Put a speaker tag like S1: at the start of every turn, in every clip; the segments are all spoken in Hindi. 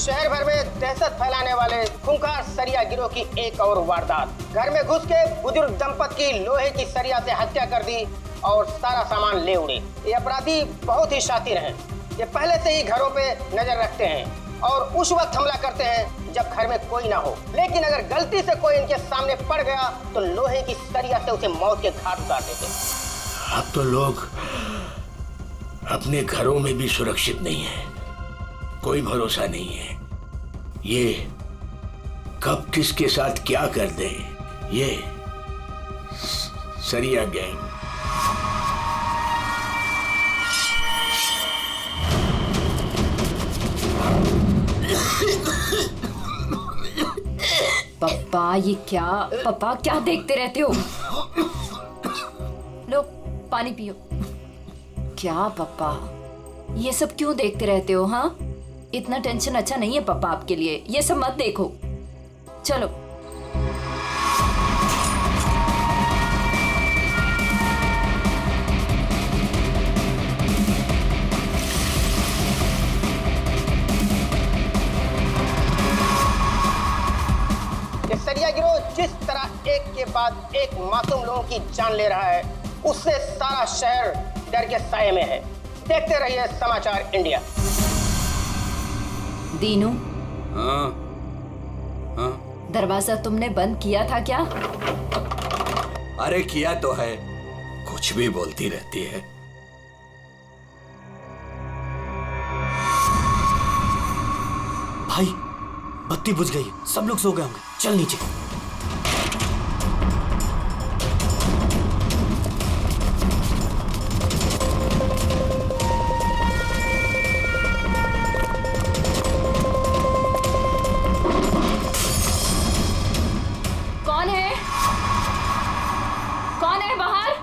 S1: शहर भर में दहशत फैलाने वाले खूंखार सरिया गिरोह की एक और वारदात। घर में घुस के बुजुर्ग दंपत की लोहे की सरिया से हत्या कर दी और सारा सामान ले उड़े। ये अपराधी बहुत ही शातिर हैं। ये पहले से ही घरों पे नजर रखते हैं और उस वक्त हमला करते हैं जब घर में कोई ना हो। लेकिन अगर गलती से कोई इनके सामने पड़ गया तो लोहे की सरिया से उसे मौत के घाट उतार देते।
S2: अब तो लोग अपने घरों में भी सुरक्षित नहीं है, कोई भरोसा नहीं है। ये कब किसके साथ क्या कर दे, ये सरिया गैंग।
S3: पापा क्या देखते रहते हो? लो पानी पियो। क्या पापा ये सब क्यों देखते रहते हो? हाँ, इतना टेंशन अच्छा नहीं है पापा आपके लिए, ये सब मत देखो। चलो
S1: सरिया गिरोह जिस तरह एक के बाद एक मासूम लोगों की जान ले रहा है, उससे सारा शहर डर के साए में है। देखते रहिए समाचार इंडिया।
S3: दीनू,
S4: हाँ
S3: दरवाजा तुमने बंद किया था क्या?
S4: अरे किया तो है, कुछ भी बोलती रहती है।
S5: भाई बत्ती बुझ गई, सब लोग सो गए होंगे, चल नीचे।
S3: कौन है? कौन है बाहर?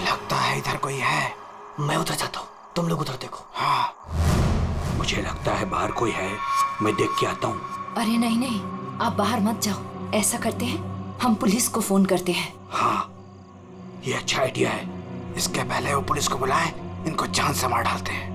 S5: लगता है इधर कोई है। मैं उधर जाता हूँ, तुम लोग उधर देखो।
S2: हाँ, मुझे लगता है बाहर कोई है, मैं देख के आता हूँ।
S3: अरे नहीं नहीं, आप बाहर मत जाओ। ऐसा करते हैं, हम पुलिस को फोन करते हैं।
S2: हाँ, ये अच्छा आइडिया है।
S5: इसके पहले वो पुलिस को बुलाएं, इनको जान से मार डालते हैं।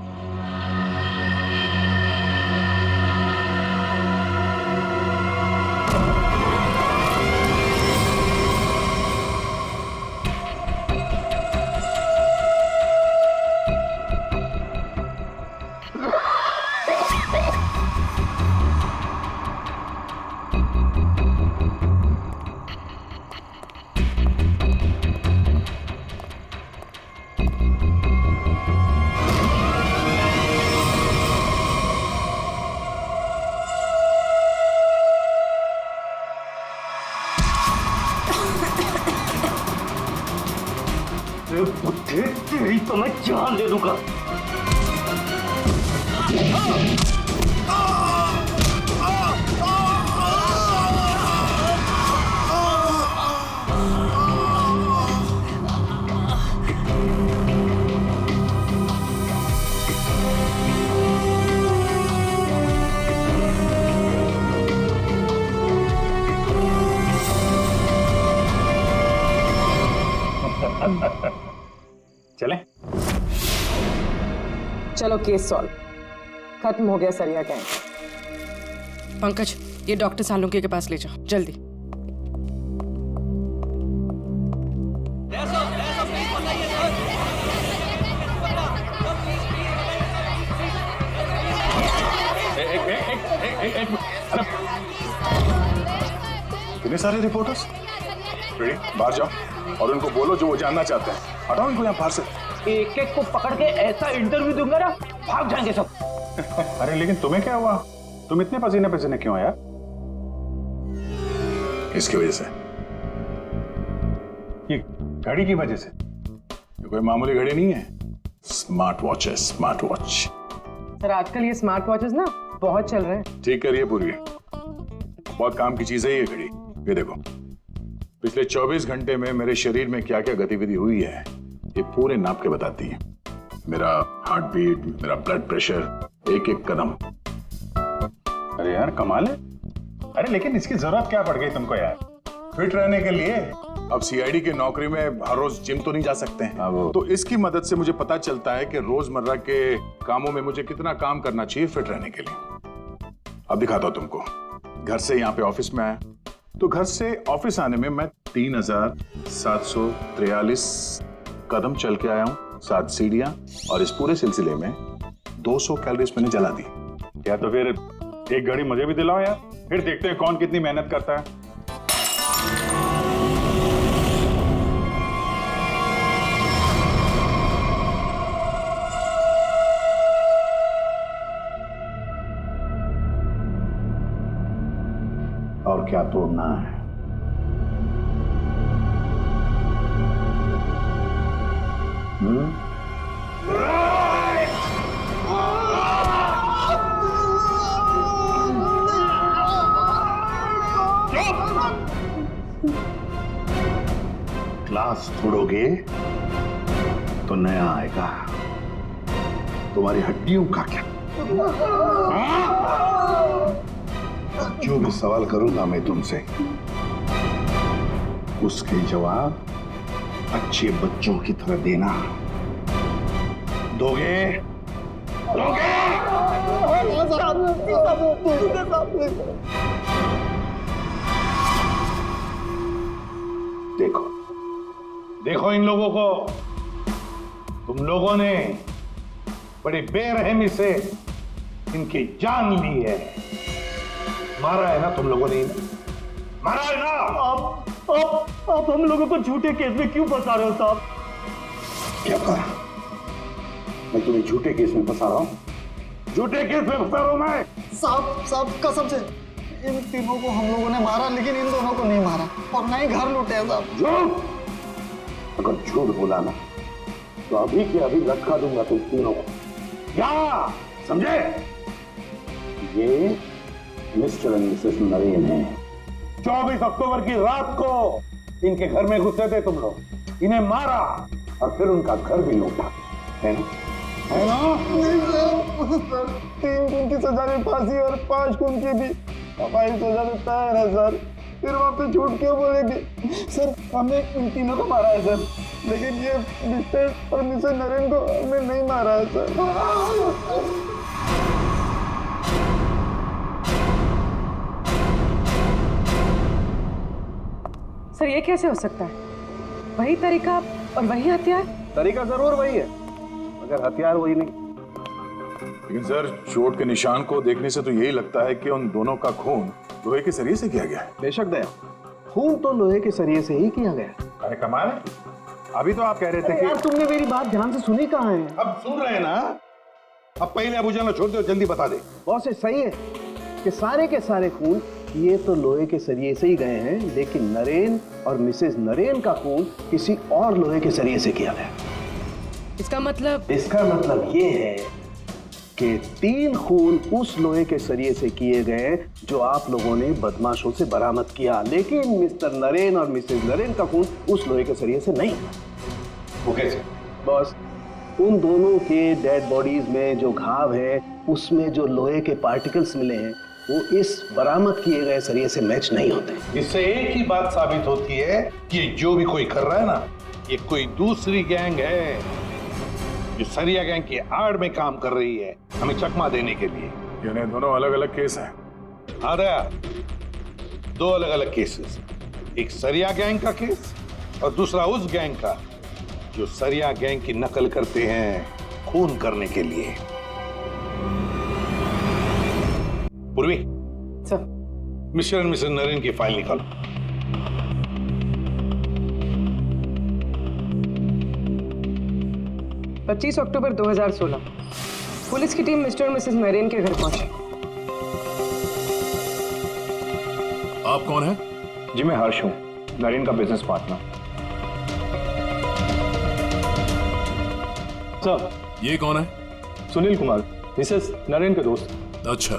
S1: तेरी तो मैं जान दे दूंगा।
S6: चलें? चलो केस सॉल्व, खत्म हो गया सरिया गैंग।
S7: पंकज, ये डॉक्टर सालुंके के पास ले जाओ जल्दी।
S8: कितने सारे रिपोर्टर्स? रेडी, बाहर जाओ और उनको बोलो जो वो जानना चाहते हैं। हटाओ इनको यहाँ बाहर से।
S1: एक एक को पकड़ के ऐसा इंटरव्यू दूंगा ना, भाग जाएंगे सब।
S8: अरे लेकिन तुम्हें क्या हुआ? तुम इतने पसीने पसीने क्यों यार? इसकी वजह से, ये घड़ी की वजह से। ये कोई मामूली घड़ी नहीं है, स्मार्ट वॉच है, स्मार्ट वॉच।
S6: सर आजकल ये स्मार्ट वॉचेस ना बहुत चल रहे हैं।
S8: ठीक करिए पूरी, बहुत काम की चीज है ये घड़ी। ये देखो, पिछले 24 घंटे में मेरे शरीर में क्या क्या गतिविधि हुई है ये पूरे नाप के बताती है। मेरा हार्ट बीट, मेरा ब्लड प्रेशर, एक एक कदम।
S9: अरे यार कमाल है। अरे लेकिन इसकी जरूरत क्या पड़ गई तुमको यार, फिट रहने के लिए?
S8: अब सीआईडी की नौकरी में हर रोज जिम तो नहीं जा सकते हैं, तो इसकी मदद से मुझे पता चलता है कि रोजमर्रा के कामों में मुझे कितना काम करना चाहिए फिट रहने के लिए। अब दिखाता हूं तुमको। घर से यहाँ पे ऑफिस में आया, तो घर से ऑफिस आने में मैं 3743 कदम चल के आया हूँ, 7 सीढ़ियां, और इस पूरे सिलसिले में 200 कैलोरीज मैंने जला दी।
S9: या तो फिर एक घड़ी मुझे भी दिलाओ यार, फिर देखते हैं कौन कितनी मेहनत करता है।
S2: और क्या तोड़ना है? ग्लास तोड़ोगे तो नया आएगा, तुम्हारी हड्डियों का क्या? जो भी सवाल करूंगा मैं तुमसे, उसके जवाब अच्छे बच्चों की तरह देना। दोगे? देखो
S9: देखो इन लोगों को, तुम लोगों ने बड़ी बेरहमी से इनकी जान ली है। मारा है ना तुम लोगों ने, मारा है ना?
S10: आप हम लोगों को झूठे केस में क्यों फंसा रहे हो साहब?
S2: क्या कहा? मैं तुम्हें झूठे केस में फंसा रहा हूं?
S9: झूठे केस में फंसा रहा हूं मैं?
S10: साहब कसम से इन तीनों को हम लोगों ने मारा, लेकिन इन दोनों को नहीं मारा और ना ही घर लूटे हैं साहब।
S2: झूठ! अगर झूठ बोला ना तो अभी के अभी लटका दूंगा तुम तीनों को।
S9: क्या
S2: समझे? ये मिस्टर एंड मिसेस नरेन है।
S9: 24 अक्टूबर की रात को इनके घर में घुसे थे तुम लोग, इन्हें मारा
S2: और फिर उनका घर भी लूटा, है ना?
S9: है ना?
S10: नहीं सर, 3 खून की सजा में फांसी और 5 खून की भी हमारी सजा में तैयार है सर। फिर वहाँ पे झूठ क्यों बोलेंगे सर? हमने इन तीनों को मारा है सर, लेकिन ये मिस्टर और मिसेस नरेन को हमने नहीं मारा है सर।
S7: सर ये कैसे हो सकता है? वही तरीका और वही हथियार?
S9: तरीका जरूर वही है, मगर हथियार वही नहीं।
S8: लेकिन सर, चोट के निशान को देखने से तो यही लगता है कि उन दोनों का खून लोहे के सरिये से किया गया है।
S9: बेशक दया, खून तो लोहे के सरिये से ही किया गया। अरे कमाल है, अभी तो आप कह रहे थे कि
S10: यार तुमने मेरी बात ध्यान से सुनी कहाँ है?
S9: अब सुन रहे हैं ना? अब पहले अबू जान छोड़ दो, जल्दी बता दे।
S11: बॉस सही है कि सारे के सारे खून ये तो लोहे के सरिये से ही गए हैं, लेकिन नरेन और मिसेस नरेन का खून किसी और लोहे के सरिये से किया गया।
S7: इसका मतलब
S11: ये है कि 3 खून उस लोहे के सरिये से किए गए जो आप लोगों ने बदमाशों से बरामद किया, लेकिन मिस्टर नरेन और मिसेस नरेन का खून उस लोहे के सरिये से नहीं।
S9: वो कैसे?
S11: बॉस, उन दोनों के डेड बॉडीज में जो घाव है उसमें जो लोहे के पार्टिकल्स मिले हैं वो इस बरामद किए गए सरिये से मैच नहीं होते।
S9: इससे एक ही बात साबित होती है कि जो भी कोई कर रहा है ना, ये कोई दूसरी गैंग है जो सरिया गैंग की आड़ में काम कर रही है, हमें चकमा देने के लिए।
S8: यानी दोनों अलग अलग केस हैं।
S9: हाँ दया, 2 अलग अलग केसेस, एक सरिया गैंग का केस और दूसरा उस गैंग का जो सरिया गैंग की नकल करते हैं खून करने के लिए। Purvi
S7: sir,
S9: mister and misses Naren की फाइल निकालो।
S7: पच्चीस अक्टूबर 2016 पुलिस की टीम मिस्टर और मिसेस नरेन के घर पहुंची।
S8: आप कौन हैं?
S9: जी मैं हर्ष हूँ, नरेन का बिजनेस पार्टनर।
S8: सर, ये कौन है?
S9: सुनील कुमार, मिसेस नरेन के दोस्त।
S8: अच्छा,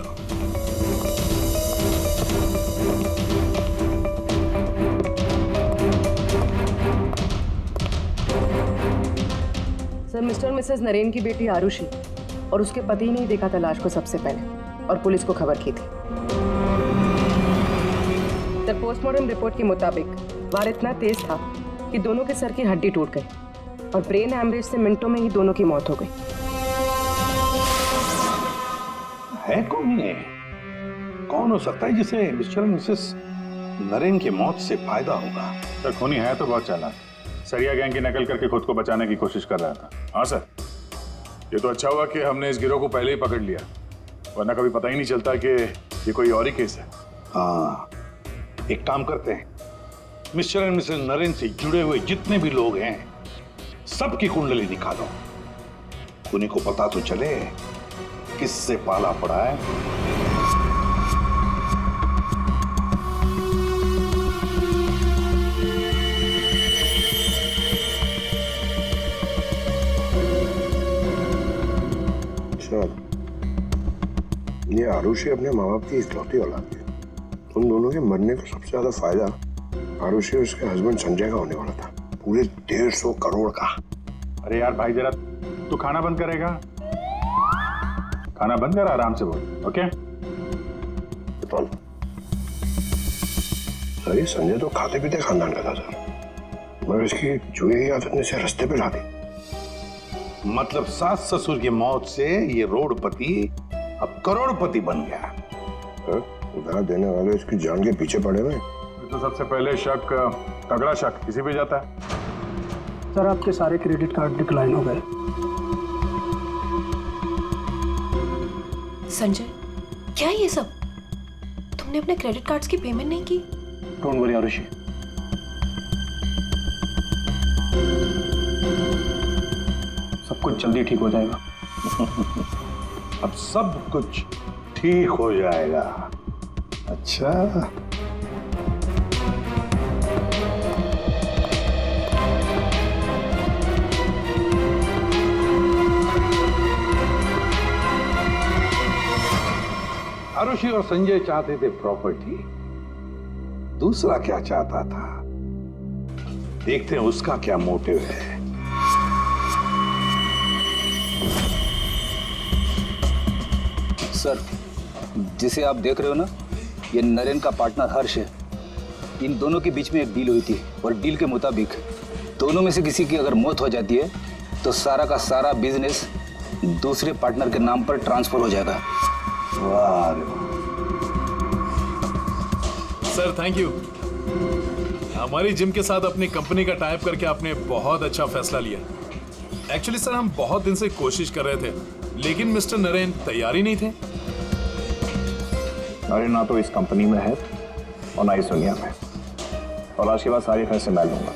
S7: मिसेस नरेन की बेटी आरुषि और उसके पति ने ही देखा था लाश को सबसे पहले और पुलिस को खबर की थी। द पोस्टमार्टम रिपोर्ट के मुताबिक वार इतना तेज था कि दोनों के सर की हड्डी टूट गई और ब्रेन हैमरेज से मिनटों में ही दोनों की मौत हो गई।
S9: है कौन ये? कौन हो सकता है जिसे मिस्टर और मिसेस नरेन की मौत से फायदा होगा?
S8: सर खूनी है तो बहुत चालाक, सरिया गैंग की नकल करके खुद को बचाने की कोशिश कर रहा था। हाँ सर, ये तो अच्छा हुआ कि हमने इस गिरोह को पहले ही पकड़ लिया, वरना कभी पता ही नहीं चलता कि ये कोई और ही केस है।
S9: हाँ, एक काम करते हैं, मिस्टर एंड मिसेस नरेन से जुड़े हुए जितने भी लोग हैं सबकी कुंडली निकालो, खूनी को पता तो चले किससे पाला पड़ा है।
S11: ये आरुषि अपने माँ बाप की इकलौती औलाद है। उन दोनों के मरने का सबसे ज्यादा फायदा आरुषि और उसके हस्बैंड संजय का होने वाला था, पूरे 150 करोड़ का।
S8: अरे यार भाई जरा तू खाना बंद करेगा? खाना बंद कर, आराम से बोल। ओके
S11: सर, ये संजय तो खाते पीते खानदान का था सर, मगर इसकी जुए की आदत ने से रास्ते पे ला दी।
S9: मतलब सास ससुर की मौत से ये रोडपति अब करोड़पति बन गया।
S11: उधार देने वाले इसकी जान के पीछे पड़े हुए।
S8: तो सबसे पहले शक, तगड़ा शक किसी पे जाता है।
S10: सर आपके सारे क्रेडिट कार्ड डिक्लाइन हो गए।
S12: संजय, क्या ये सब? तुमने अपने क्रेडिट कार्ड्स की पेमेंट नहीं की?
S10: डोंट वरी आरुषि, सब कुछ जल्दी ठीक हो जाएगा।
S9: अब सब कुछ ठीक हो जाएगा। अच्छा, आरुषि और संजय चाहते थे प्रॉपर्टी, दूसरा क्या चाहता था देखते हैं उसका क्या मोटिव है।
S13: सर, जिसे आप देख रहे हो ना, ये नरेन का पार्टनर हर्ष है। इन दोनों के बीच में एक डील हुई थी और डील के मुताबिक दोनों में से किसी की अगर मौत हो जाती है तो सारा का सारा बिजनेस दूसरे पार्टनर के नाम पर ट्रांसफर हो जाएगा।
S9: वाह
S14: सर, थैंक यू। हमारी जिम के साथ अपनी कंपनी का टाइप करके आपने बहुत अच्छा फैसला लिया। एक्चुअली सर, हम बहुत दिन से कोशिश कर रहे थे, लेकिन मिस्टर नरेन तैयार ही नहीं थे।
S10: नरेन ना तो इस कंपनी में है और ना इस दुनिया में, और आज के बाद सारे फैसले मैं लूंगा।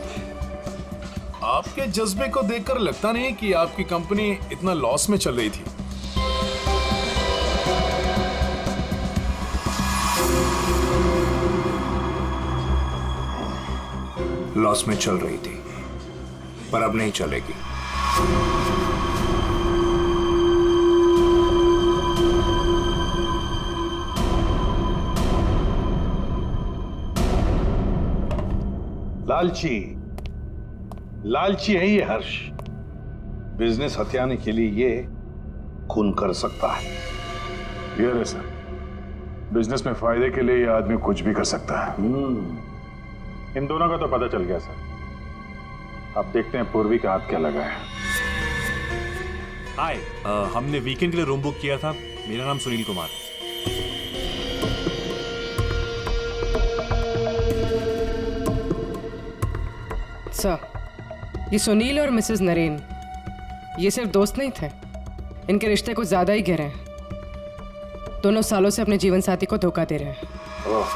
S14: आपके जज्बे को देखकर लगता नहीं कि आपकी कंपनी इतना लॉस में चल रही थी।
S4: लॉस में चल रही थी, पर अब नहीं चलेगी।
S9: लालची है ये हर्ष। बिजनेस हथियाने के लिए ये खून कर सकता है।
S8: ये रे सर, बिजनेस में फायदे के लिए ये आदमी कुछ भी कर सकता है। इन दोनों का तो पता चल गया सर। अब देखते हैं पूर्वी का हाथ क्या लगा है।
S15: हाय, हमने वीकेंड के लिए रूम बुक किया था। मेरा नाम सुनील कुमार है।
S7: सर, ये सुनील और मिसेस नरेन ये सिर्फ दोस्त नहीं थे, इनके रिश्ते कुछ ज्यादा ही गहरे हैं। दोनों सालों से अपने जीवन साथी को धोखा दे रहे हैं।
S8: ओह,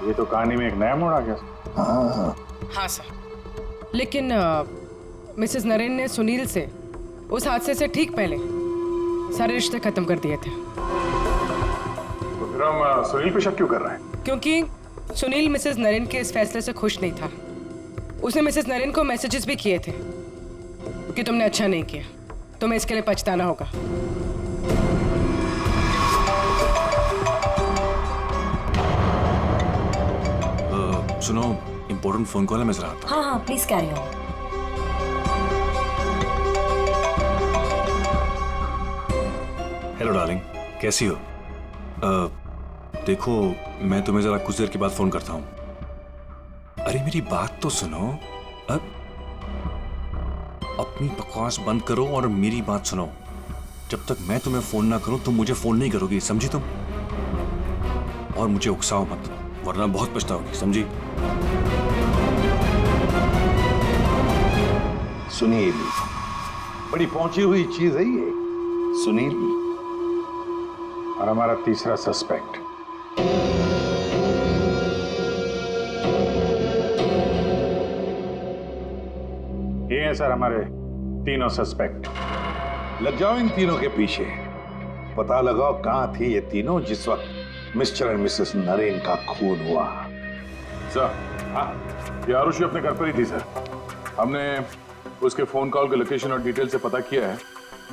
S8: ये तो कहानी में एक नया मोड़ आ गया।
S7: हाँ सर, लेकिन मिसेस नरेन ने सुनील से उस हादसे से ठीक पहले सारे रिश्ते खत्म कर दिए थे।
S8: तो फिर हम सुनील पे शक क्यों कर रहे हैं?
S7: क्योंकि सुनील मिसेस नरेन के इस फैसले से खुश नहीं था। उसने मिसेस नरेन को मैसेजेस भी किए थे कि तुमने अच्छा नहीं किया, तुम्हें इसके लिए पछताना होगा।
S15: सुनो, इम्पोर्टेंट फोन कॉल है, मैं जरा आता हूं।
S12: हाँ हाँ, please carry on.
S15: Hello darling, कैसी हो? देखो, मैं तुम्हें जरा कुछ देर के बाद फोन करता हूँ। अरे मेरी बात तो सुनो। अपनी बकवास बंद करो और मेरी बात सुनो। जब तक मैं तुम्हें फोन ना करूं तुम मुझे फोन नहीं करोगी, समझी तुम? और मुझे उकसाओ मत, वरना बहुत पछताओगी, समझी?
S9: सुनील, बड़ी पहुंची हुई चीज है ये। सुनील और हमारा तीसरा सस्पेक्ट। ये हैं सर हमारे तीनों सस्पेक्ट। लग जाओ इन तीनों के पीछे। पता लगाओ कहां थे ये तीनों जिस वक्त मिस्टर एंड मिसेस नरेन का खून हुआ।
S8: सर, हाँ, ये आरुषि अपने घर पर ही थी सर। हमने उसके फोन कॉल के लोकेशन और डिटेल से पता किया है।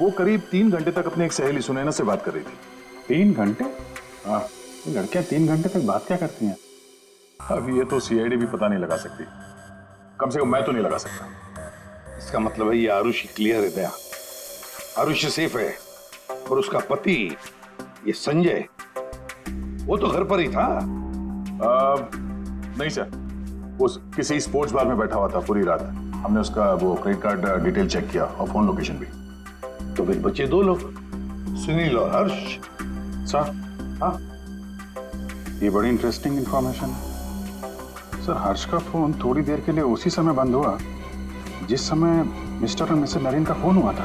S8: वो करीब 3 घंटे तक अपनी एक सहेली सुनैना से बात कर रही थी।
S9: 3 घंटे? हाँ, लड़कियां 3 घंटे तक बात क्या करती हैं?
S8: अब ये तो सीआईडी भी पता नहीं लगा सकती, कम से कम मैं तो नहीं लगा सकता।
S9: इसका मतलब है ये आरुषि क्लियर है दया। आरुषि सेफ है और उसका पति ये संजय वो तो घर पर ही था।
S8: नहीं सर, वो किसी स्पोर्ट्स बार में बैठा हुआ था पूरी रात। हमने उसका वो क्रेडिट कार्ड डिटेल चेक किया और फोन लोकेशन भी।
S9: तो फिर बचे 2 लोग, सुनील और हर्ष।
S8: सर, हाँ,
S9: ये बड़ी इंटरेस्टिंग इंफॉर्मेशन है। सर, हर्ष का फोन थोड़ी देर के लिए उसी समय बंद हुआ जिस समय मिस्टर और मिसेस नरेन का फोन हुआ था।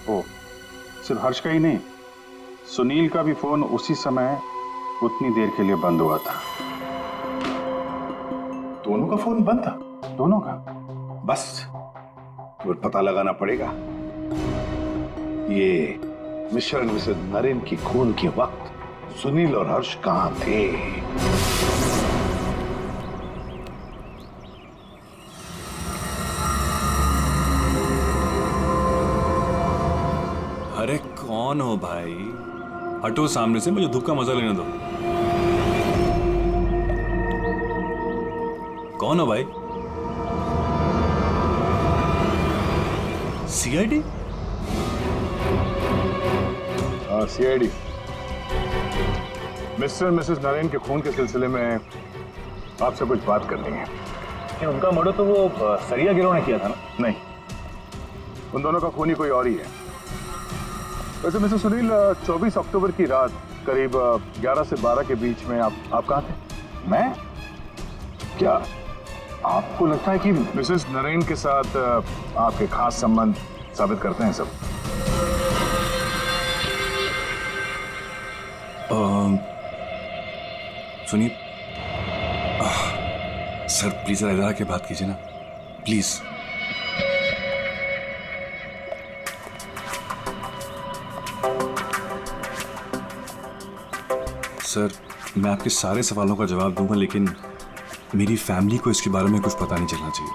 S9: ओ, सिर्फ हर्ष का ही नहीं, सुनील का भी फोन उसी समय उतनी देर के लिए बंद हुआ था।
S8: दोनों का फोन बंद था?
S9: दोनों का। बस तो पता लगाना पड़ेगा ये मिस्टर एंड मिसेस नरेन की खून के वक्त सुनील और हर्ष कहां थे।
S15: अरे कौन हो भाई? हटो सामने से, मुझे धूप का मजा लेने दो। कौन हो भाई? सीआईडी?
S8: हाँ, सीआईडी। मिस्टर मिसेस नरेन के खून के सिलसिले में आपसे कुछ बात करनी है।
S15: क्या उनका मर्डर तो वो सरिया गिरोह ने किया था ना?
S8: नहीं, उन दोनों का खूनी कोई और ही है। वैसे मिस्टर सुनील, 24 अक्टूबर की रात करीब 11 से 12 के बीच में आप कहाँ थे?
S9: मैं? क्या आपको लगता है कि
S8: मिसेस नरेन के साथ आपके खास संबंध साबित करते हैं सब?
S15: सुनिए सर, प्लीज जरा इधर आके बात कीजिए ना, प्लीज। सर, मैं आपके सारे सवालों का जवाब दूंगा, लेकिन मेरी फैमिली को इसके बारे में कुछ पता नहीं चलना चाहिए।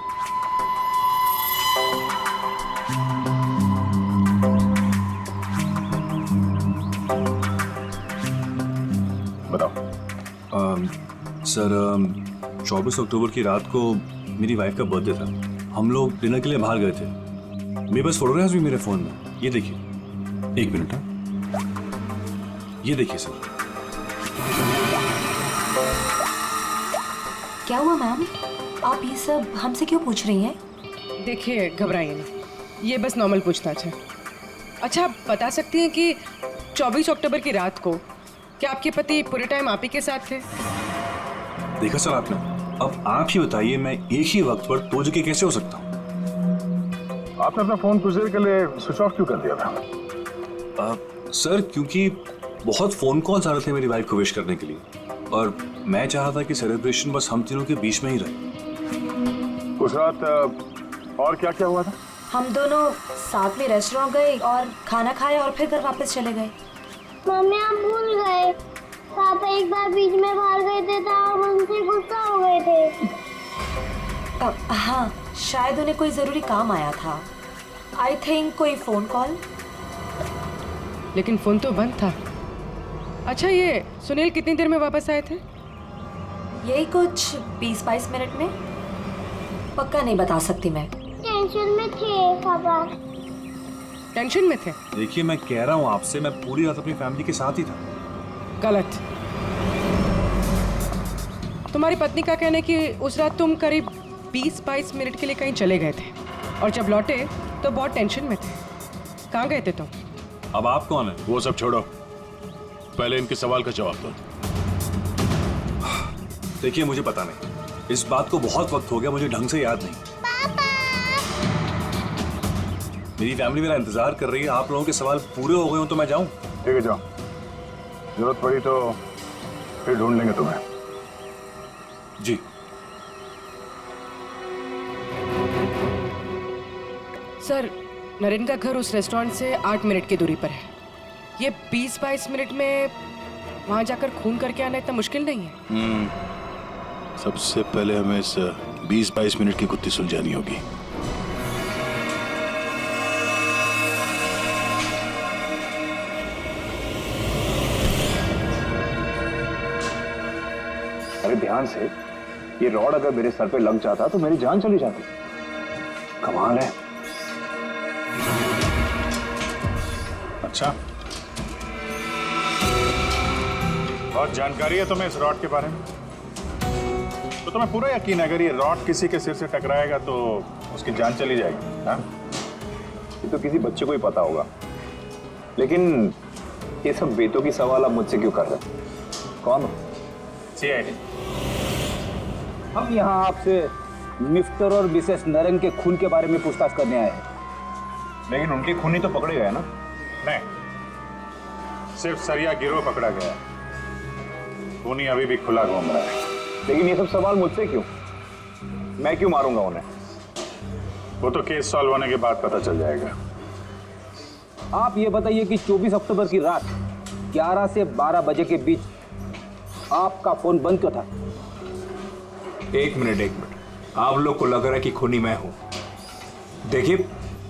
S8: बताओ।
S15: सर, 24 अक्टूबर की रात को मेरी वाइफ का बर्थडे था। हम लोग डिनर के लिए बाहर गए थे। मेरे पास फोटोग्राफ्स भी मेरे फोन में, ये देखिए। 1 मिनट। ये देखिए सर।
S12: क्या हुआ मैम? आप ये सब हमसे क्यों पूछ रही हैं?
S7: देखिए, घबराइए नहीं, ये बस नॉर्मल पूछताछ है। अच्छा, आप बता सकती हैं कि 24 अक्टूबर की रात को क्या आपके पति पूरे टाइम आप ही के साथ थे?
S15: देखा सर आपने, अब आप ही बताइए, मैं एक ही वक्त पर 2 जगह कैसे हो सकता हूँ?
S8: आपने अपना फोन कुछ देर के लिए स्विच ऑफ क्यों कर दिया था?
S15: सर, क्योंकि बहुत फोन कॉल्स आ रहे थे मेरी वाइफ को विश करने के लिए, और मैं चाहता था कि सेलिब्रेशन बस हम तीनों के बीच में ही रहे।
S8: उस रात और क्या क्या हुआ था?
S12: हम दोनों साथ में रेस्टोरेंट गए और खाना खाया और फिर घर वापस चले गए।
S16: मम्मी, आप भूल गए, पापा एक बार बीच में बाहर गए थे तो हम उनसे गुस्सा हो गए थे।
S12: हाँ, शायद उन्हें कोई जरूरी काम आया था। आई थिंक कोई फोन कॉल।
S7: लेकिन फोन तो बंद था। अच्छा, ये सुनील कितनी देर में वापस आए थे?
S12: यही कुछ 20-22 मिनट में। पक्का नहीं बता सकती मैं।
S16: टेंशन में थे पापा।
S7: टेंशन में थे।
S15: देखिए मैं कह रहा हूँ आपसे, मैं पूरी रात अपनी फैमिली के साथ ही था।
S7: गलत। तुम्हारी पत्नी का कहना है कि उस रात तुम करीब 20-22 मिनट के लिए कहीं चले गए थे और जब लौटे तो बहुत टेंशन में थे। कहाँ गए थे तुम?
S15: अब आप कौन है?
S8: वो सब छोड़ो, पहले इनके सवाल का जवाब दो।
S15: देखिए मुझे पता नहीं, इस बात को बहुत वक्त हो गया, मुझे ढंग से याद नहीं। मेरी फैमिली मेरा इंतजार कर रही है, आप लोगों के सवाल पूरे हो गए हो तो मैं जाऊं?
S8: ठीक है जाओ, जरूरत पड़ी तो फिर ढूंढ लेंगे तुम्हें।
S15: जी।
S7: सर, नरेन का घर उस रेस्टोरेंट से 8 मिनट की दूरी पर है। ये 20-22 मिनट में वहां जाकर खून करके आना इतना मुश्किल नहीं है।
S8: सबसे पहले हमें इस 20-22 मिनट की गुत्थी सुलझानी होगी।
S13: अरे ध्यान से, ये रॉड अगर मेरे सर पे लग जाता तो मेरी जान चली जाती। कमाल है।
S8: अच्छा, बहुत जानकारी है तुम्हें इस रॉड के बारे में, तो तुम्हें पूरा यकीन है अगर ये रॉड किसी के सिर से टकराएगा तो उसकी जान चली जाएगी? हाँ?
S13: ये तो किसी बच्चे को ही पता होगा, लेकिन ये सब बेतों की सवाल आप मुझसे क्यों कर रहे हैं? कौन हो?
S8: CID।
S13: हम यहाँ आपसे मिस्टर और मिसेस नरेन के खून के बारे में पूछताछ करने आए हैं।
S8: लेकिन उनकी खूनी तो पकड़े गए ना? नहीं, सिर्फ सरिया गिरोह पकड़ा गया, खूनी अभी भी खुला घूम रहा है।
S13: लेकिन ये सब सवाल मुझसे क्यों? मैं क्यों मारूंगा उन्हें?
S8: वो तो केस सॉल्व होने के बाद पता चल जाएगा।
S13: आप ये बताइए कि 24 अक्टूबर की रात 11 से 12 बजे के बीच आपका फोन बंद क्यों था?
S4: एक मिनट, आप लोग को लग रहा है कि खूनी मैं हूं। देखिए,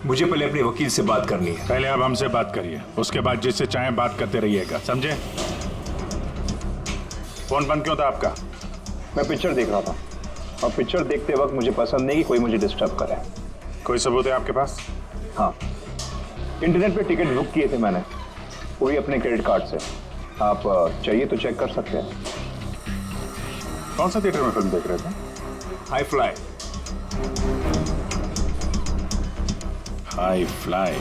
S4: मुझे पहले अपने वकील से बात करनी है।
S8: पहले आप हमसे बात करिए, उसके बाद जिससे चाहे बात करते रहिएगा, समझे? फोन बंद क्यों था आपका?
S13: मैं पिक्चर देख रहा था और पिक्चर देखते वक्त मुझे पसंद नहीं कि कोई मुझे डिस्टर्ब करे।
S8: कोई सबूत है आपके पास?
S13: हाँ, इंटरनेट पे टिकट बुक किए थे मैंने, वो भी अपने क्रेडिट कार्ड से। आप चाहिए तो चेक कर सकते हैं।
S8: कौन सा थिएटर में फिल्म देख रहे थे?
S4: High fly.
S8: High fly.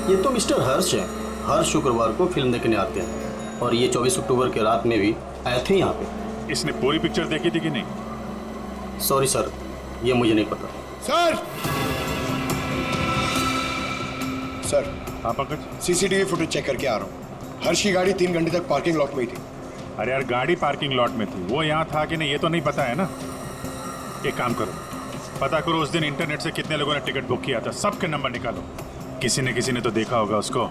S17: ये तो मिस्टर हर्ष है, हर शुक्रवार को फिल्म देखने आते हैं और ये 24 अक्टूबर के रात में भी आए थे यहाँ पे।
S8: इसने पूरी पिक्चर देखी थी कि नहीं?
S17: सॉरी सर, ये मुझे नहीं पता।
S18: सर,
S8: हाँ पंकज,
S18: CCTV फुटेज चेक करके आ रहा हूँ। हर्ष की गाड़ी 3 घंटे तक पार्किंग लॉट में ही थी।
S8: अरे यार, गाड़ी पार्किंग लॉट में थी, वो यहाँ था कि नहीं ये तो नहीं पता है ना। एक काम करो, पता करो उस दिन इंटरनेट से कितने लोगों ने टिकट बुक किया था, सबके नंबर निकालो। किसी ने तो देखा होगा उसको।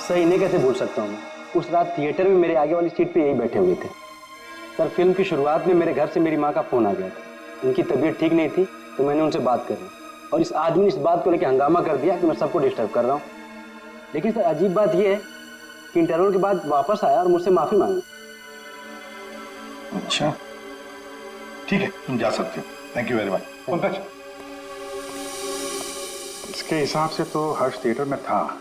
S19: सर, इन्हें कैसे भूल सकता हूँ? उस रात थिएटर में मेरे आगे वाली सीट पे यही बैठे हुए थे। सर, फिल्म की शुरुआत में मेरे घर से मेरी माँ का फोन आ गया था। उनकी तबीयत ठीक नहीं थी तो मैंने उनसे बात करी और इस आदमी ने इस बात को लेकर हंगामा कर दिया कि मैं सबको डिस्टर्ब कर रहा हूँ। लेकिन सर, अजीब बात यह है कि इंटरवल के बाद वापस आया और मुझसे माफी मांगी।
S9: अच्छा, ठीक है, तुम जा सकते हो। Thank you very much. Pankaj,
S8: इसके हिसाब से तो हर्ष थिएटर में था,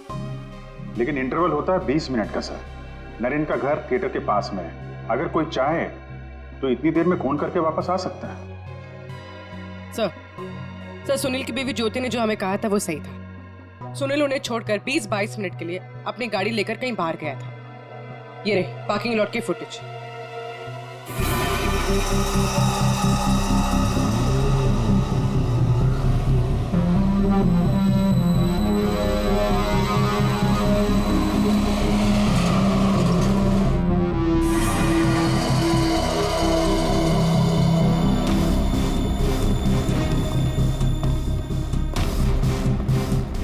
S8: लेकिन इंटरवल होता है 20 मिनट का। सर, नरेन का घर थिएटर के पास में है, अगर कोई चाहे तो इतनी देर में फोन करके वापस आ सकता है।
S7: सर, सुनील की बीवी ज्योति ने जो हमें कहा था वो सही था। सुनील उन्हें छोड़कर 20-22 मिनट के लिए अपनी गाड़ी लेकर कहीं बाहर गया था। ये रहे पार्किंग लॉट की फुटेज।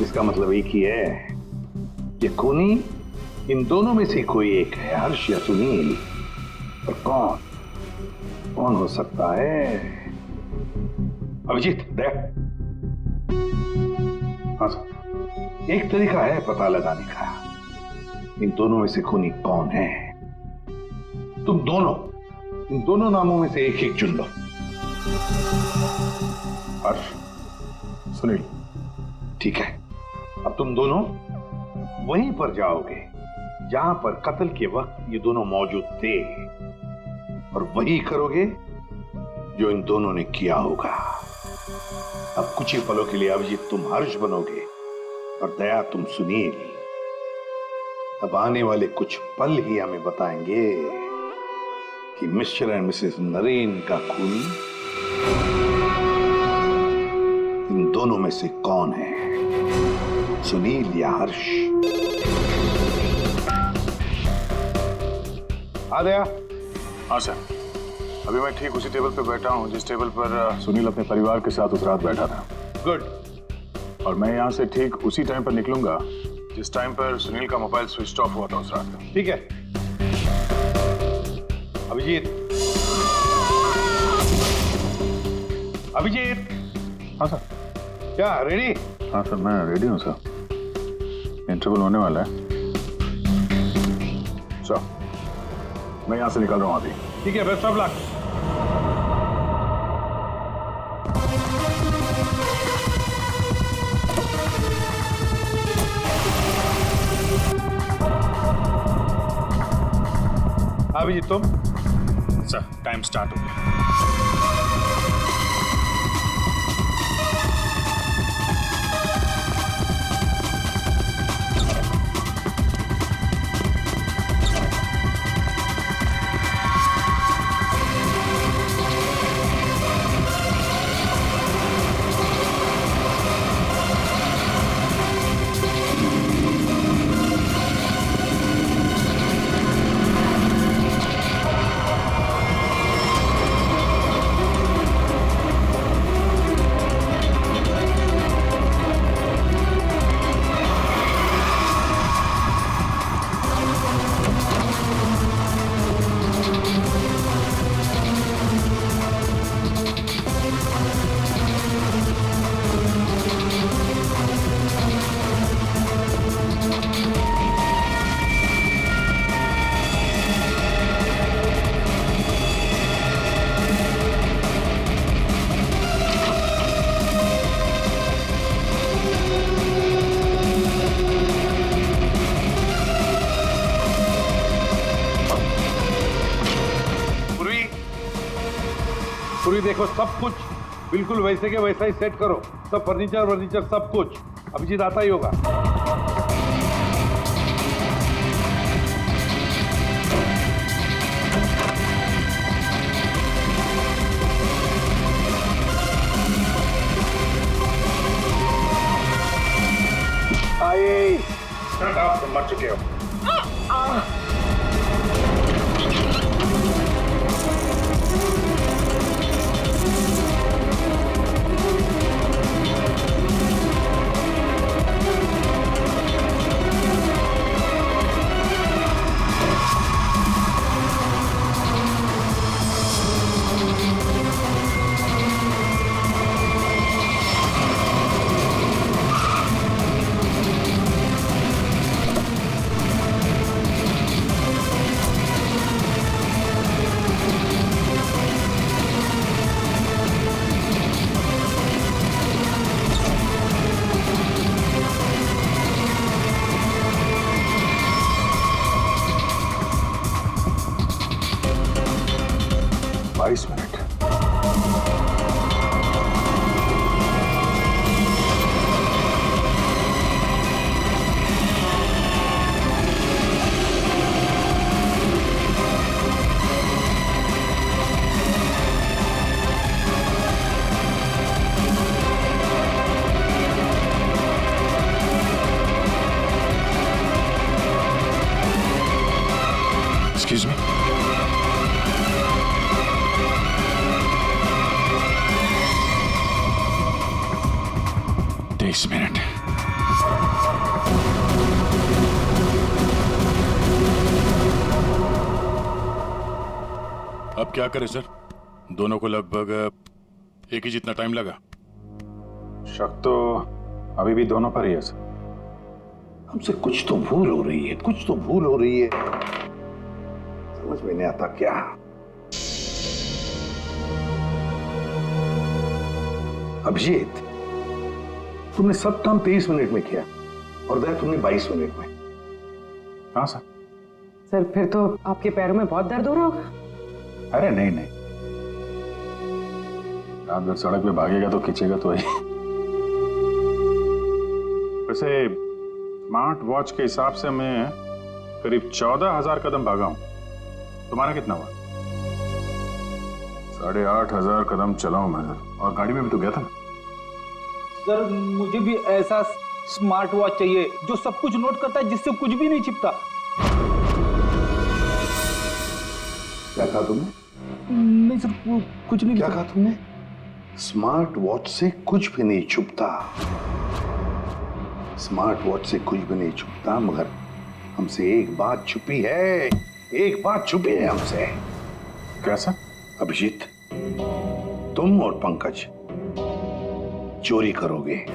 S9: इसका मतलब एक ही है कि खूनी इन दोनों में से कोई एक है, हर्ष या सुनील। और कौन हो सकता है? अभिजीत, दे। हाँ सर, एक तरीका है पता लगाने का, इन दोनों में से खूनी कौन है। तुम दोनों इन दोनों नामों में से एक चुन लो। हर्ष, सुनील, ठीक है, अब तुम दोनों वहीं पर जाओगे जहां पर कत्ल के वक्त ये दोनों मौजूद थे, और वही करोगे जो इन दोनों ने किया होगा। अब कुछ ही पलों के लिए अभिजीत तुम हर्ष बनोगे और दया तुम सुनील। अब आने वाले कुछ पल ही हमें बताएंगे कि मिस्टर एंड मिसेस नरेन का खून इन दोनों में से कौन है, सुनील या हर्ष। आ गया?
S8: हाँ सर, अभी मैं ठीक उसी टेबल पर बैठा हूँ जिस टेबल पर सुनील अपने परिवार के साथ उस रात बैठा था।
S9: गुड।
S8: और मैं यहाँ से ठीक उसी टाइम पर निकलूंगा जिस टाइम पर सुनील का मोबाइल स्विच ऑफ हुआ था उस रात का।
S9: ठीक है अभिजीत। अभिजीत।
S8: हाँ सर।
S9: क्या रेडी?
S8: हाँ सर, मैं रेडी हूँ सर। इंटरवल होने वाला है सर, मैं यहाँ से निकल रहा हूँ अभी।
S9: ठीक है, बेस्ट ऑफ लक। अभिजीत तुम?
S8: सर, टाइम स्टार्ट हो गया।
S9: देखो सब कुछ बिल्कुल वैसे के वैसा ही सेट करो, सब फर्नीचर सब कुछ। अभिजीत आता ही होगा। आइए, आप तो मर चुके हो।
S8: Excuse me? This minute. अब क्या करें सर? दोनों को लगभग एक ही जितना टाइम लगा।
S9: शक तो अभी भी दोनों पर ही है सर। हमसे कुछ तो भूल हो रही है, समझ में नहीं आता क्या। अभिजीत, तुमने सब काम 23 मिनट में किया और दया तुमने 22 मिनट में। हाँ सर।
S7: सर फिर तो आपके पैरों में बहुत दर्द हो रहा होगा।
S8: अरे नहीं नहीं, रात भर सड़क पे भागेगा तो खींचेगा तो ही। वैसे स्मार्ट वॉच के हिसाब से मैं करीब 14,000 कदम भागा हूं। तुम्हारा कितना हुआ? 8,500 कदम चला हूं मैं सर, और गाड़ी में भी तो गया था ना।
S13: सर मुझे भी ऐसा स्मार्ट वॉच चाहिए जो सब कुछ नोट करता है, जिससे कुछ भी नहीं छिपता।
S9: क्या कहा तुमने?
S13: नहीं सर, कुछ नहीं।
S9: क्या कहा तुमने? स्मार्ट वॉच से कुछ भी नहीं छुपता। स्मार्ट वॉच से कुछ भी नहीं छुपता, मगर हमसे एक बात छुपी है। एक बात छुपी है हमसे।
S8: कैसा?
S9: अभिजीत, तुम और पंकज चोरी करोगे।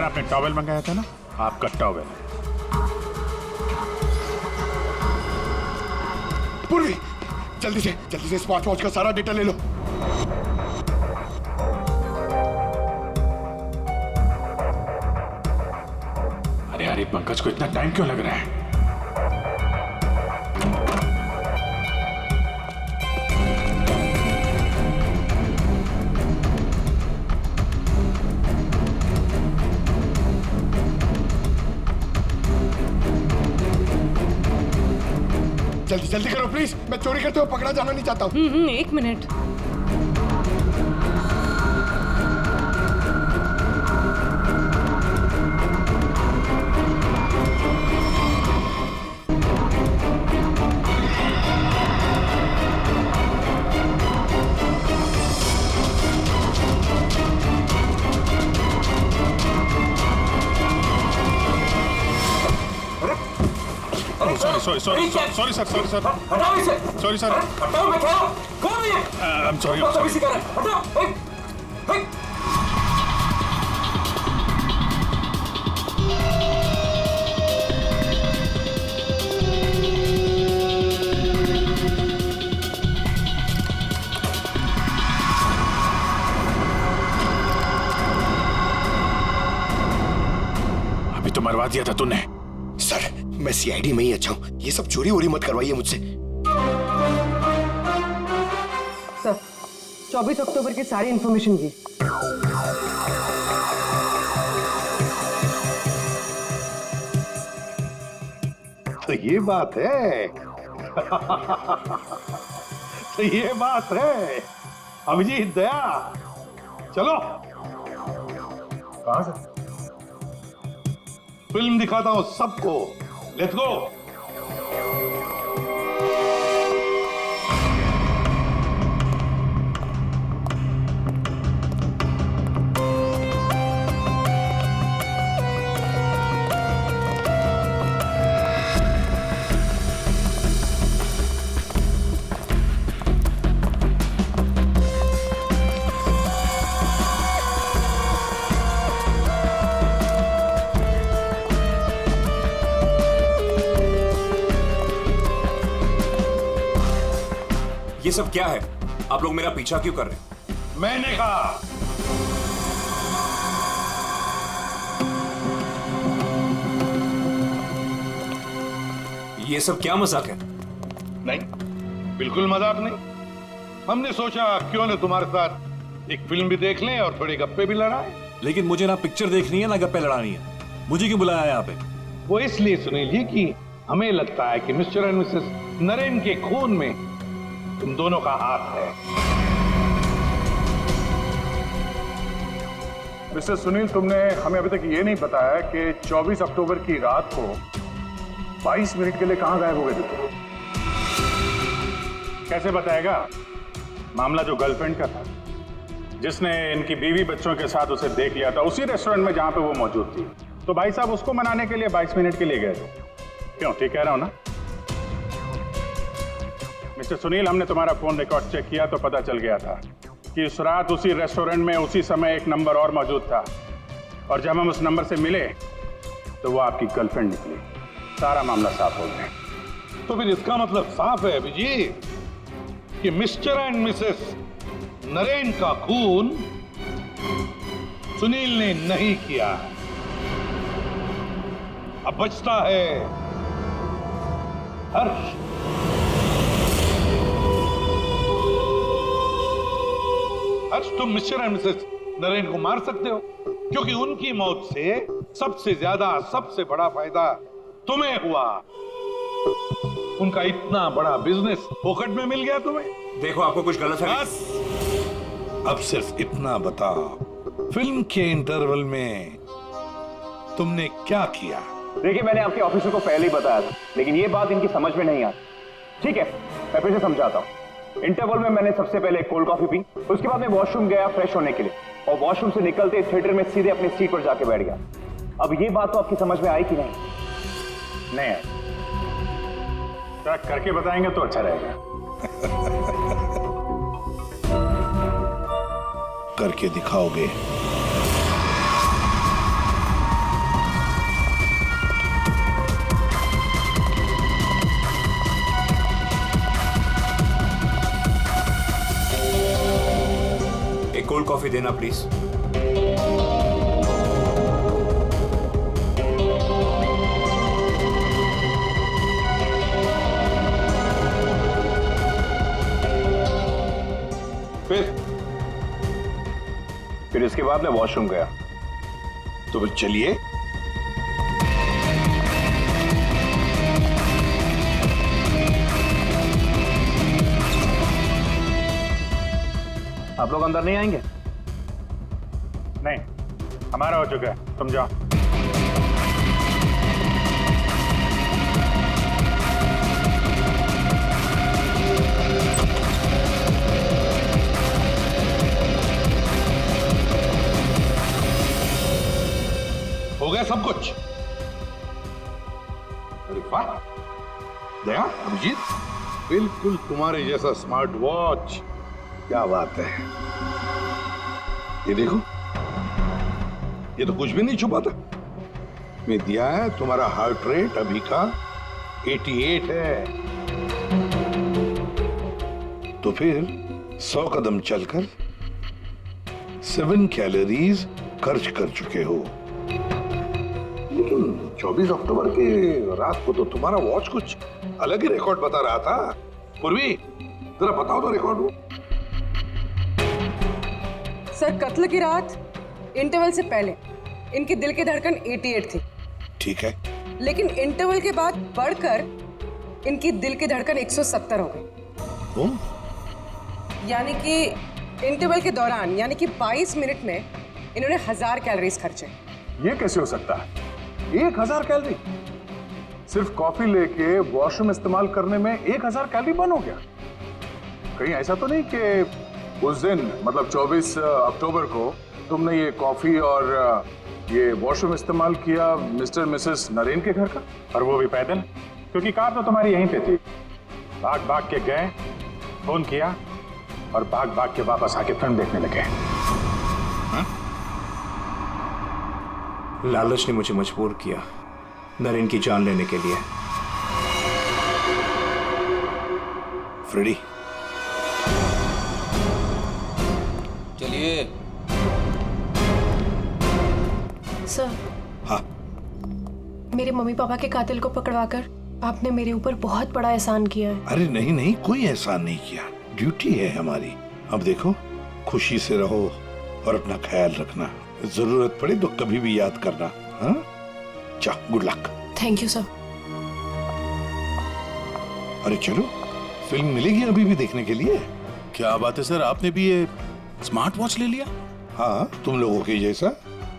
S8: आपने टॉवेल मंगाया था ना, आपका टॉवेल।
S18: पूर्वी, जल्दी से स्मार्ट वॉच का सारा डेटा ले लो।
S8: अरे पंकज को इतना टाइम क्यों लग रहा है?
S18: जल्दी करो प्लीज, मैं चोरी करते हुए पकड़ा जाना नहीं चाहता हूँ।
S7: 1 मिनट।
S8: Sorry, sir.
S20: हटाओ इसे।
S8: Sorry, sir.
S20: हटाओ, मैं कह रहा हूँ। कौन है ये?
S8: I'm sorry.
S20: हटाओ इसी का है। हटाओ।
S8: अभी तो मरवा दिया था तूने।
S18: सर, मैं सीआईडी में ही अच्छा हूँ, ये सब चोरी वोरी मत करवाइए मुझसे।
S7: सर, 24 अक्टूबर की सारी इंफॉर्मेशन की।
S9: तो ये बात है। तो ये बात है। अभिजीत, दया, चलो। कहां से? फिल्म दिखाता हूं सबको। Let's go.
S4: ये सब क्या है? आप लोग मेरा पीछा क्यों कर रहे हैं?
S9: मैंने कहा।
S4: ये सब क्या मजाक है?
S9: नहीं, बिल्कुल मजाक नहीं। हमने सोचा क्यों न तुम्हारे साथ एक फिल्म भी देख लें और थोड़ी गप्पे भी लड़ाएं।
S15: लेकिन मुझे ना पिक्चर देखनी है ना गप्पे लड़ानी है। मुझे क्यों बुलाया यहाँ पे?
S9: वो इसलिए सुनील जी कि हमें लगता है कि मिस्टर एंड मिसेस नरेन के खून में तुम दोनों का हाथ है।
S8: मिस्टर सुनील, तुमने हमें अभी तक ये नहीं बताया कि 24 अक्टूबर की रात को 22 मिनट के लिए कहां गायब हो गए थे तुम?
S9: कैसे बताएगा? मामला जो गर्लफ्रेंड का था, जिसने इनकी बीवी बच्चों के साथ उसे देख लिया था उसी रेस्टोरेंट में जहां पे वो मौजूद थी, तो भाई साहब उसको मनाने के लिए 22 मिनट के लिए गए थे। क्यों, ठीक कह रहा हूं ना? मिस्टर सुनील, हमने तुम्हारा फोन रिकॉर्ड चेक किया तो पता चल गया था कि उस रात उसी रेस्टोरेंट में उसी समय एक नंबर और मौजूद था, और जब हम उस नंबर से मिले तो वो आपकी गर्लफ्रेंड निकली। सारा मामला साफ हो गया। तो फिर इसका मतलब साफ है अभिजीत कि मिस्टर एंड मिसेस नरेन का खून सुनील ने नहीं किया। अब बचता है हर्ष। हर्ष, तुम मिस्टर एंड मिसेस नरेन को मार सकते हो, क्योंकि उनकी मौत से सबसे ज्यादा, सबसे बड़ा फायदा तुम्हें हुआ। उनका इतना बड़ा बिजनेस फोकट में मिल गया तुम्हें।
S4: देखो, आपको कुछ गलत है।
S9: बस अब सिर्फ इतना बताओ, फिल्म के इंटरवल में तुमने क्या किया?
S21: देखिए, मैंने आपके ऑफिसर को पहले ही बताया था, लेकिन ये बात इनकी समझ में नहीं आती। ठीक है, मैं फिर से समझाता हूँ। इंटरवल में मैंने सबसे पहले कोल्ड कॉफी पी, उसके बाद मैं वॉशरूम गया फ्रेश होने के लिए, और वॉशरूम से निकलते थिएटर में सीधे अपनी सीट पर जाके बैठ गया। अब ये बात तो आपकी समझ में आई कि नहीं?
S9: नहीं, ट्रैक करके बताएंगे तो अच्छा रहेगा। करके दिखाओगे?
S4: एक कोल्ड कॉफी देना प्लीज।
S21: फिर इसके बाद मैं वॉशरूम गया।
S9: तो फिर चलिए।
S21: आप लोग अंदर नहीं आएंगे?
S9: नहीं, हमारा हो चुका है, तुम जाओ। हो गया सब कुछ? अरे वाह दया, अभिजीत, बिल्कुल तुम्हारे जैसा स्मार्ट वॉच। क्या बात है। ये देखो, ये तो कुछ भी नहीं छुपा था। मैं दिया है तुम्हारा हार्ट रेट अभी का 88 है। तो फिर 100 कदम चलकर 7 कैलोरीज खर्च कर चुके हो। लेकिन 24 अक्टूबर के रात को तो तुम्हारा वॉच कुछ अलग ही रिकॉर्ड बता रहा था। पूर्वी, जरा बताओ तो रिकॉर्ड वो।
S7: सर, कत्ल की रात इंटरवल से पहले इनकी दिल की धड़कन 88 थी।
S9: ठीक है,
S7: लेकिन इंटरवल के बाद बढ़कर इनकी दिल की धड़कन 170 हो गई। यानी कि इंटरवल के दौरान, यानी कि 22 मिनट में इन्होंने 1000 कैलोरीज खर्चे।
S8: ये कैसे हो सकता है? 1000 कैलोरी? सिर्फ कॉफी लेके वॉशरूम इस्तेमाल करने में 1000 कैलोरी बर्न हो गया? कहीं ऐसा तो नहीं कि उस दिन, मतलब 24 अक्टूबर को तुमने ये कॉफी और ये वॉशरूम इस्तेमाल किया मिस्टर मिसेस नरेन के घर का?
S9: और वो भी पैदल, क्योंकि कार तो तुम्हारी यहीं पे थी। भाग भाग के गए, फोन किया और भाग भाग के वापस आके फिल्म देखने लगे।
S4: लालच ने मुझे मजबूर किया नरेन की जान लेने के लिए।
S9: फ्रेडी,
S13: चलिए।
S12: सर।
S9: हाँ।
S12: मेरे मम्मी पापा के कातिल को पकड़वाकर आपने मेरे ऊपर बहुत बड़ा एहसान किया है।
S9: अरे नहीं नहीं, कोई एहसान नहीं किया, ड्यूटी है हमारी। अब देखो, खुशी से रहो और अपना ख्याल रखना। जरूरत पड़े तो कभी भी याद करना। हाँ, जाओ, good luck.
S12: Thank you sir.
S9: अरे चलो,
S8: फिल्म मिलेगी अभी भी देखने के लिए? क्या बात है सर, आपने भी ये स्मार्ट वॉच ले लिया? हाँ, तुम लोगों के जैसा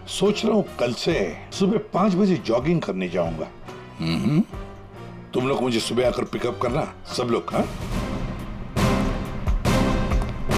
S8: सोच रहा हूँ कल से सुबह 5 बजे जॉगिंग करने जाऊंगा। तुम लोग मुझे सुबह आकर पिकअप करना, सब लोग। हाँ